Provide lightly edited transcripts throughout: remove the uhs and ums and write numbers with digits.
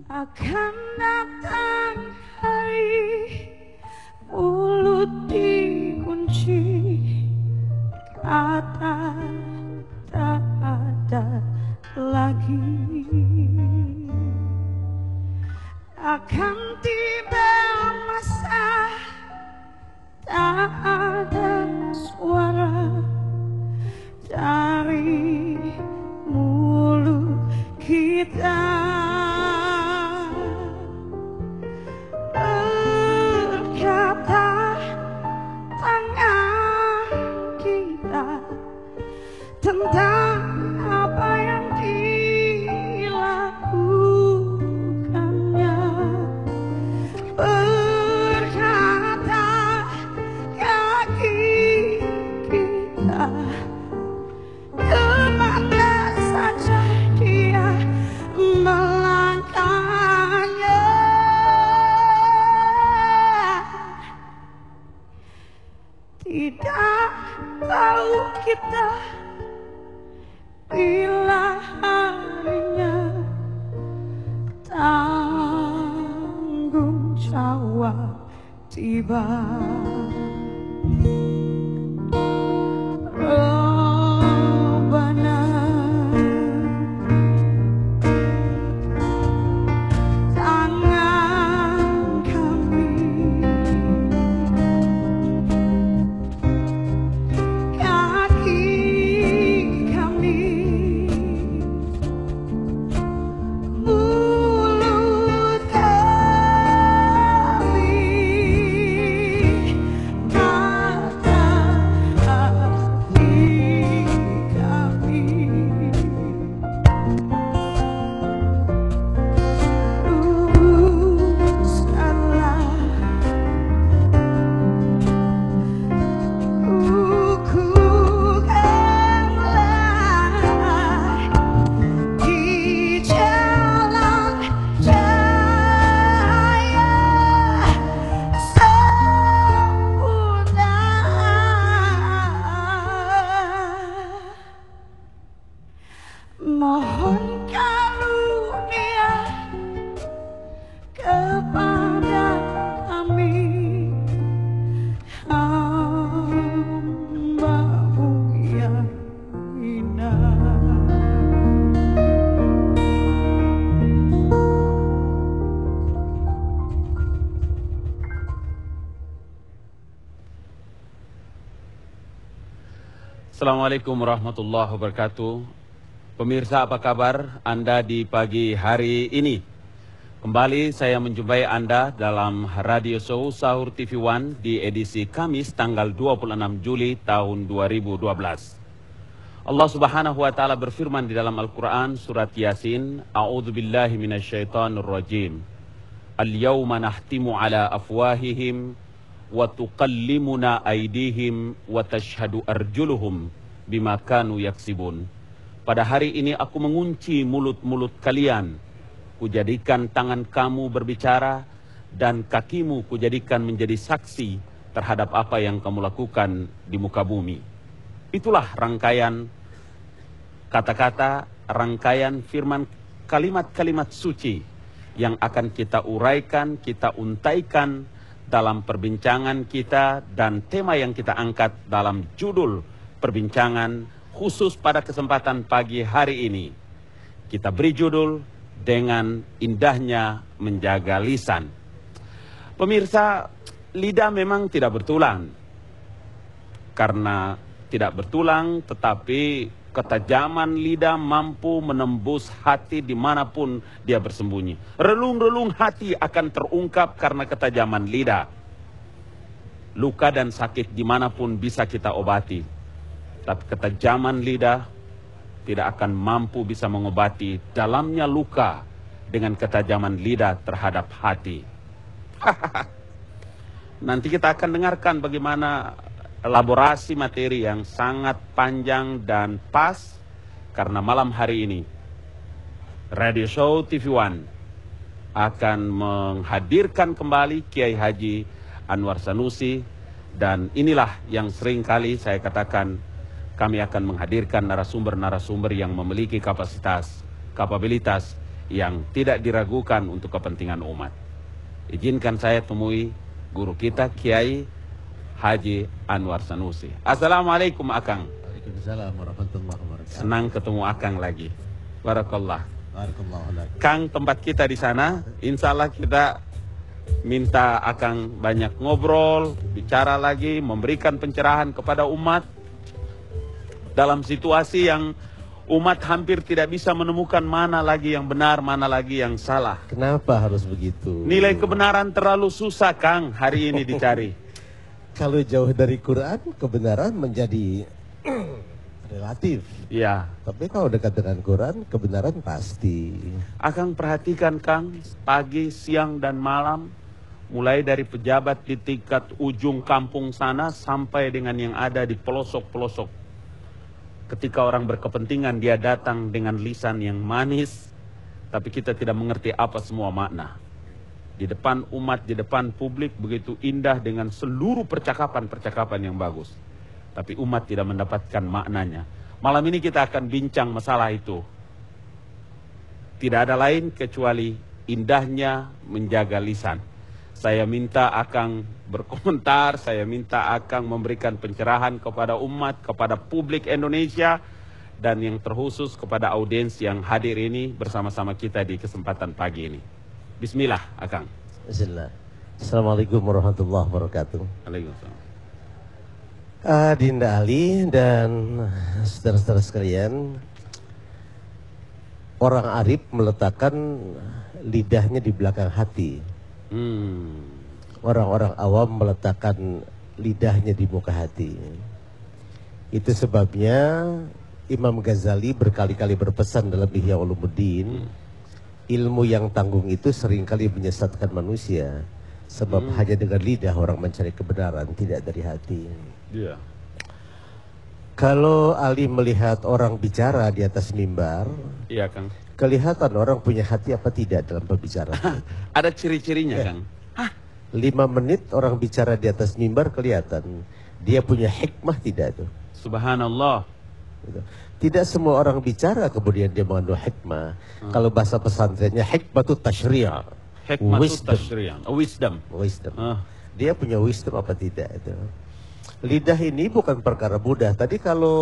Akan datang hari mulut dikunci, kata tak ada lagi. Akan tiba masa tak ada suara dari mulut kita. Berkata tangan kita tentang apa yang dilakukannya. Berkata kaki kita kemana saja dia melangkahnya. Tidak tahu kita bila harinya tanggung jawab tiba. Rabbana tangan kami, kaki kami, mulut kami, mata hati kami. Luruskanlah kukukanlah di jalan cahaya sempurna. Mohon karunia kepada kami, hamba-Mu yang hina. Assalamualaikum warahmatullahi wabarakatuh. Pemirsa, apa kabar Anda di pagi hari ini? Kembali saya menjumpai Anda dalam radio show Sahur TV One di edisi Kamis tanggal 26 Juli tahun 2012. Allah Subhanahu wa taala berfirman di dalam Al-Qur'an surat Yasin, A'udzubillahi minasyaitonirrajim. Al-yawma nahtimu ala afwahihim wa tukallimuna aydihim wa tashhadu arjuluhum bima kanu yaksibun. Pada hari ini aku mengunci mulut-mulut kalian, kujadikan tangan kamu berbicara dan kakimu kujadikan menjadi saksi terhadap apa yang kamu lakukan di muka bumi. Itulah rangkaian kata-kata, rangkaian firman kalimat-kalimat suci yang akan kita uraikan, kita untaikan dalam perbincangan kita dan tema yang kita angkat dalam judul perbincangan khusus pada kesempatan pagi hari ini. Kita beri judul dengan indahnya menjaga lisan. Pemirsa, lidah memang tidak bertulang. Karena tidak bertulang, tetapi ketajaman lidah mampu menembus hati dimanapun dia bersembunyi. Relung-relung hati akan terungkap karena ketajaman lidah. Luka dan sakit dimanapun bisa kita obati. Tapi ketajaman lidah tidak akan mampu bisa mengobati dalamnya luka dengan ketajaman lidah terhadap hati. Nanti kita akan dengarkan bagaimana elaborasi materi yang sangat panjang dan pas, karena malam hari ini Radio Show TV One akan menghadirkan kembali Kiai Haji Anwar Sanusi, dan inilah yang sering kali saya katakan, kami akan menghadirkan narasumber-narasumber yang memiliki kapasitas, kapabilitas yang tidak diragukan untuk kepentingan umat. Izinkan saya temui guru kita Kiai Haji Anwar Sanusi. Assalamualaikum Akang. Waalaikumsalam warahmatullahi wabarakatuh. Senang ketemu Akang lagi. Barakallah. Barakallahu. Kang, tempat kita di sana, insya Allah kita minta Akang banyak ngobrol, bicara lagi, memberikan pencerahan kepada umat dalam situasi yang umat hampir tidak bisa menemukan mana lagi yang benar, mana lagi yang salah. Kenapa harus begitu? Nilai kebenaran terlalu susah, Kang, hari ini dicari. Kalau jauh dari Quran, kebenaran menjadi relatif. Ya. Tapi kalau dekat dengan Quran, kebenaran pasti. Akang perhatikan, Kang, pagi, siang, dan malam, mulai dari pejabat di tingkat ujung kampung sana sampai dengan yang ada di pelosok-pelosok. Ketika orang berkepentingan, dia datang dengan lisan yang manis, tapi kita tidak mengerti apa semua makna. Di depan umat, di depan publik, begitu indah dengan seluruh percakapan-percakapan yang bagus. Tapi umat tidak mendapatkan maknanya. Malam ini kita akan bincang masalah itu. Tidak ada lain kecuali indahnya menjaga lisan. Saya minta Akang berkomentar, saya minta Akang memberikan pencerahan kepada umat, kepada publik Indonesia, dan yang terkhusus kepada audiens yang hadir ini bersama-sama kita di kesempatan pagi ini. Bismillah, Akang. Bismillah. Assalamualaikum warahmatullahi wabarakatuh. Waalaikumsalam. Dinda Ali dan saudara-saudara sekalian, orang Arif meletakkan lidahnya di belakang hati. Orang-orang awam meletakkan lidahnya di muka hati. Itu sebabnya Imam Ghazali berkali-kali berpesan dalam Ihya Ulumuddin, ilmu yang tanggung itu seringkali menyesatkan manusia. Sebab hanya dengan lidah orang mencari kebenaran, tidak dari hati. Iya. Kalau Ali melihat orang bicara di atas mimbar, Iya, Kang. kelihatan orang punya hati apa tidak dalam berbicara. Ada ciri-cirinya, Kang. 5 menit orang bicara di atas mimbar kelihatan dia punya hikmah tidak tuh. Subhanallah. Gitu. Tidak semua orang bicara kemudian dia mengandung hikmah. Kalau bahasa pesantrennya hikmah itu tasyri'. Hikmah itu Wisdom. tasyri'an. Wisdom. Dia punya wisdom apa tidak itu. Lidah ini bukan perkara mudah. Tadi kalau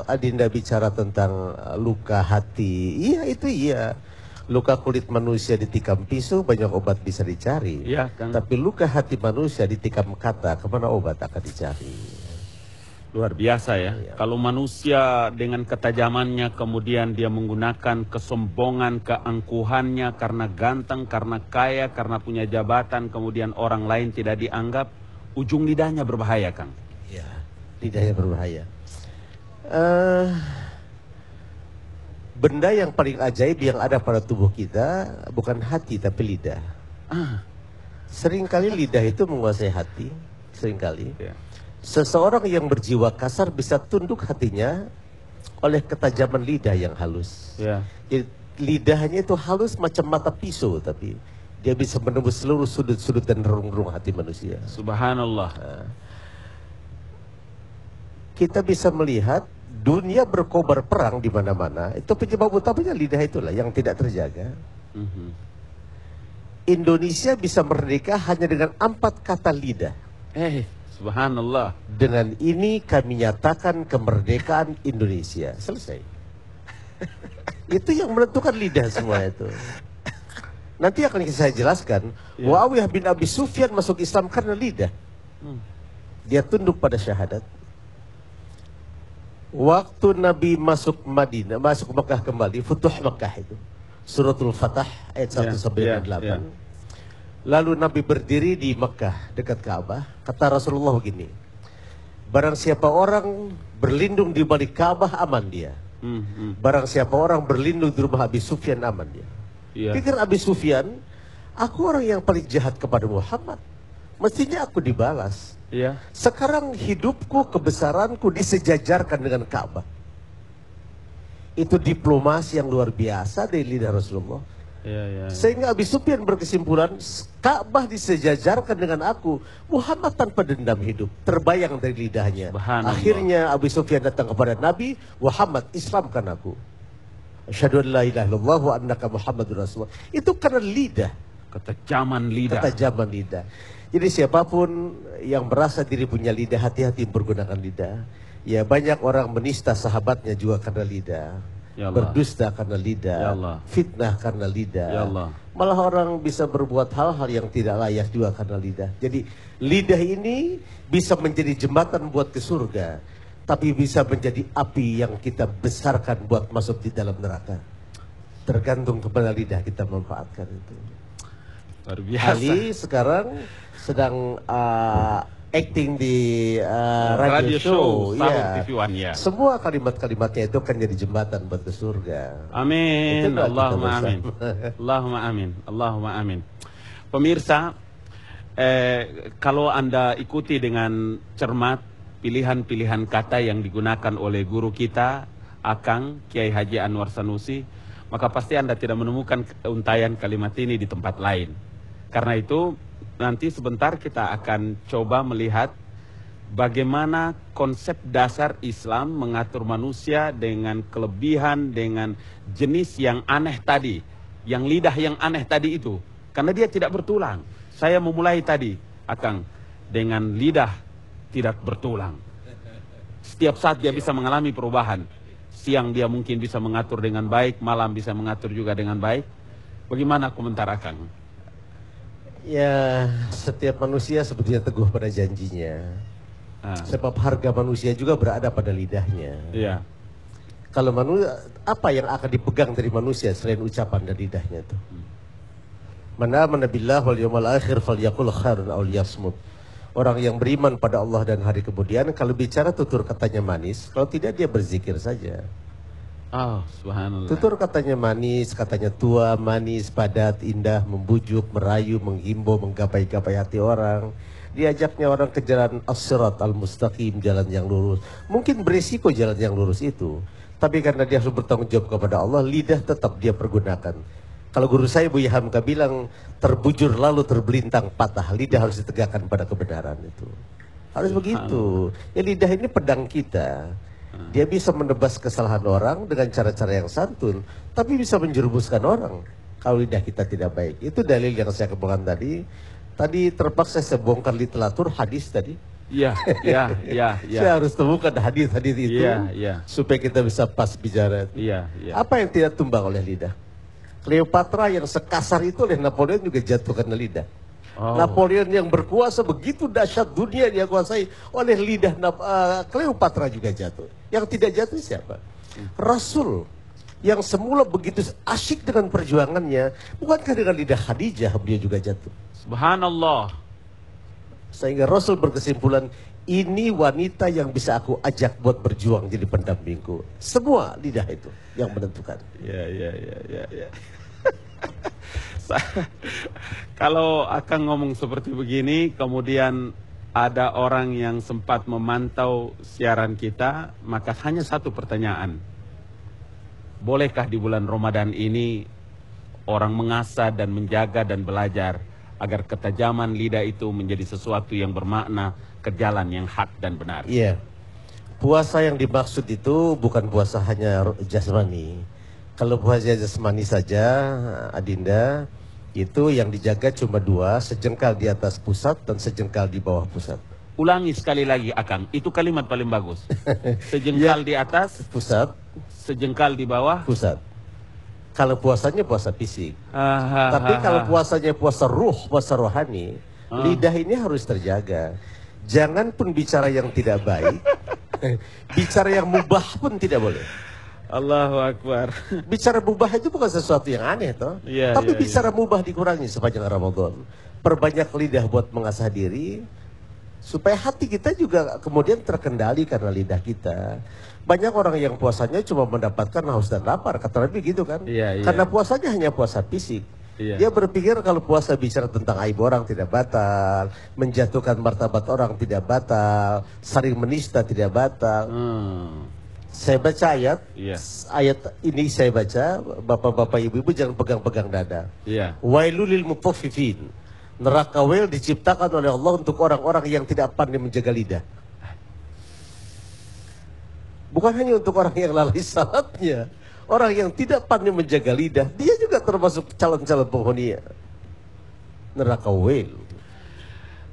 Adinda bicara tentang luka hati, iya itu iya. Luka kulit manusia ditikam pisau, banyak obat bisa dicari. Iya, Kang. Tapi luka hati manusia ditikam kata, kemana obat akan dicari? Luar biasa ya. Kalau manusia dengan ketajamannya kemudian dia menggunakan kesombongan, keangkuhannya karena ganteng, karena kaya, karena punya jabatan, kemudian orang lain tidak dianggap, ujung lidahnya berbahaya, Kang. Ya, lidahnya berbahaya. Benda yang paling ajaib yang ada pada tubuh kita bukan hati tapi lidah. Seringkali lidah itu menguasai hati, seringkali. Ya. Seseorang yang berjiwa kasar bisa tunduk hatinya oleh ketajaman lidah yang halus. Ya. Jadi lidahnya itu halus macam mata pisau, tapi dia bisa menembus seluruh sudut-sudut dan relung-relung hati manusia. Subhanallah. Kita bisa melihat dunia berkobar perang di mana-mana. Itu penyebab utamanya lidah itulah yang tidak terjaga. Indonesia bisa merdeka hanya dengan 4 kata lidah. Subhanallah. Dengan ini kami nyatakan kemerdekaan Indonesia. Selesai. Itu yang menentukan lidah semua itu. Nanti akan saya jelaskan. Muawiyah bin Abi Sufyan masuk Islam karena lidah. Dia tunduk pada syahadat. Waktu Nabi masuk Madinah, masuk Mekah kembali, Futuh Mekah itu. Suratul Fatah ayat 1 sampai 8. Lalu Nabi berdiri di Mekah dekat Ka'bah. Kata Rasulullah begini, barang siapa orang berlindung di balik Ka'bah aman dia. Barang siapa orang berlindung di rumah Abi Sufyan aman dia. Pikir Abi Sufyan, aku orang yang paling jahat kepada Muhammad, mestinya aku dibalas. Sekarang hidupku, kebesaranku disejajarkan dengan Ka'bah. Itu diplomasi yang luar biasa dari lidah Rasulullah. Sehingga Abi Sufyan berkesimpulan, Ka'bah disejajarkan dengan aku, Muhammad tanpa dendam hidup. Terbayang dari lidahnya. Akhirnya Abi Sufyan datang kepada Nabi, Muhammad Islamkan aku. Asyhadu an la ilaha illallah wa annaka Muhammadur Rasulullah. Itu karena lidah. Ketajaman lidah. Ketajaman lidah. Jadi siapapun yang merasa diri punya lidah, hati-hati menggunakan lidah. Ya, banyak orang menista sahabatnya juga karena lidah. Ya Allah. Berdusta karena lidah. Ya Allah. Fitnah karena lidah. Ya Allah. Malah orang bisa berbuat hal-hal yang tidak layak juga karena lidah. Jadi lidah ini bisa menjadi jembatan buat ke surga, tapi bisa menjadi api yang kita besarkan buat masuk di dalam neraka. Tergantung kepada lidah kita memanfaatkan itu. Luar biasa. Ali sekarang sedang acting di radio show. Sahur Ya. TV One, ya. Semua kalimat-kalimatnya itu kan jadi jembatan buat ke surga. Amin. Itulah kita Allahumma bersama. amin. Allahumma amin. Allahumma amin. Pemirsa, kalau Anda ikuti dengan cermat pilihan-pilihan kata yang digunakan oleh guru kita, Akang Kiai Haji Anwar Sanusi, maka pasti Anda tidak menemukan untayan kalimat ini di tempat lain. Karena itu, nanti sebentar kita akan coba melihat bagaimana konsep dasar Islam mengatur manusia dengan kelebihan, dengan jenis yang aneh tadi, yang lidah yang aneh tadi itu. Karena dia tidak bertulang. Saya memulai tadi, Akang, dengan lidah tidak bertulang. Setiap saat dia bisa mengalami perubahan. Siang dia mungkin bisa mengatur dengan baik, malam bisa mengatur juga dengan baik. Bagaimana komentar Akang? Ya, setiap manusia sebetulnya teguh pada janjinya. Sebab harga manusia juga berada pada lidahnya. Iya. Kalau manusia, apa yang akan dipegang dari manusia selain ucapan dan lidahnya itu? Man amana billah wal yawmal akhir falyaqul khairan aw liyasmut. Orang yang beriman pada Allah dan hari kemudian, kalau bicara tutur katanya manis, kalau tidak dia berzikir saja. Oh, subhanallah. Tutur katanya manis, katanya tua, manis, padat, indah, membujuk, merayu, menghimbau, menggapai-gapai hati orang. Diajaknya orang ke jalan as-sirat al-mustaqim, jalan yang lurus. Mungkin berisiko jalan yang lurus itu. Tapi karena dia harus bertanggung jawab kepada Allah, lidah tetap dia pergunakan. Kalau guru saya Buya Hamka bilang, terbujur lalu terbelintang patah. Lidah harus ditegakkan pada kebenaran itu. Harus begitu. Ya, lidah ini pedang kita. Dia bisa menebas kesalahan orang dengan cara-cara yang santun, tapi bisa menjerumuskan orang kalau lidah kita tidak baik. Itu dalil yang saya kemukakan tadi. Tadi terpaksa saya bongkar literatur hadis tadi. Iya, iya, iya, iya. Saya harus temukan hadis-hadis itu supaya kita bisa pas bicara. Iya, iya. Apa yang tidak tumbang oleh lidah? Cleopatra yang sekasar itu oleh Napoleon juga jatuh karena lidah. Oh. Napoleon yang berkuasa begitu dahsyat, dunia dia kuasai, oleh lidah Cleopatra juga jatuh. Yang tidak jatuh siapa? Rasul yang semula begitu asyik dengan perjuangannya, bukankah dengan lidah Khadijah beliau juga jatuh? Subhanallah. Sehingga Rasul berkesimpulan, ini wanita yang bisa aku ajak buat berjuang jadi pendampingku. Semua lidah itu yang menentukan. Ya, ya, ya, ya, ya. Kalau akan ngomong seperti begini, kemudian ada orang yang sempat memantau siaran kita, maka hanya satu pertanyaan. Bolehkah di bulan Ramadan ini orang mengasah dan menjaga dan belajar agar ketajaman lidah itu menjadi sesuatu yang bermakna ke jalan yang hak dan benar? Iya. Puasa yang dimaksud itu bukan puasa hanya jasmani. Kalau puasa jasmani saja, Adinda, itu yang dijaga cuma dua, sejengkal di atas pusat dan sejengkal di bawah pusat. Ulangi sekali lagi, Akang. Itu kalimat paling bagus. Sejengkal di atas, pusat, sejengkal di bawah, pusat. Kalau puasanya puasa fisik. Tapi kalau puasanya puasa ruh, puasa rohani, lidah ini harus terjaga. Jangan pun bicara yang tidak baik, bicara yang mubah pun tidak boleh. Allahu Akbar. Bicara mubah itu bukan sesuatu yang aneh toh. Tapi bicara mubah dikurangi sepanjang Ramadan. Perbanyak lidah buat mengasah diri, supaya hati kita juga kemudian terkendali karena lidah kita. Banyak orang yang puasanya cuma mendapatkan haus dan lapar, kata Nabi gitu kan. Karena puasanya hanya puasa fisik. Dia berpikir kalau puasa bicara tentang aib orang tidak batal, menjatuhkan martabat orang tidak batal, saling menista tidak batal. Saya baca ayat, ayat ini saya baca, bapak-bapak ibu-ibu jangan pegang-pegang dada. Wailul lil mutaffifin. Neraka wail diciptakan oleh Allah untuk orang-orang yang tidak pandai menjaga lidah. Bukan hanya untuk orang yang lalai salatnya, Orang yang tidak pandai menjaga lidah, dia juga termasuk calon-calon penghuni neraka wel.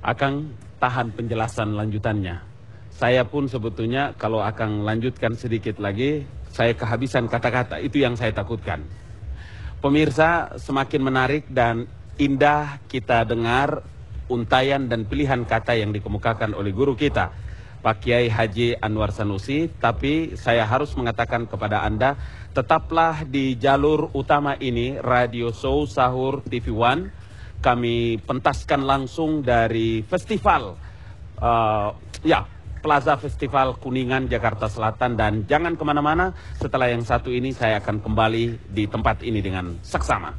Akang tahan penjelasan lanjutannya. Saya pun sebetulnya kalau Akang lanjutkan sedikit lagi, saya kehabisan kata-kata. Itu yang saya takutkan. Pemirsa, semakin menarik dan indah kita dengar untayan dan pilihan kata yang dikemukakan oleh guru kita, Pak Kiai Haji Anwar Sanusi. Tapi saya harus mengatakan kepada Anda, tetaplah di jalur utama ini, Radio Show Sahur TV One. Kami pentaskan langsung dari festival, Plaza Festival Kuningan, Jakarta Selatan. Dan jangan kemana-mana, setelah yang satu ini saya akan kembali di tempat ini dengan seksama.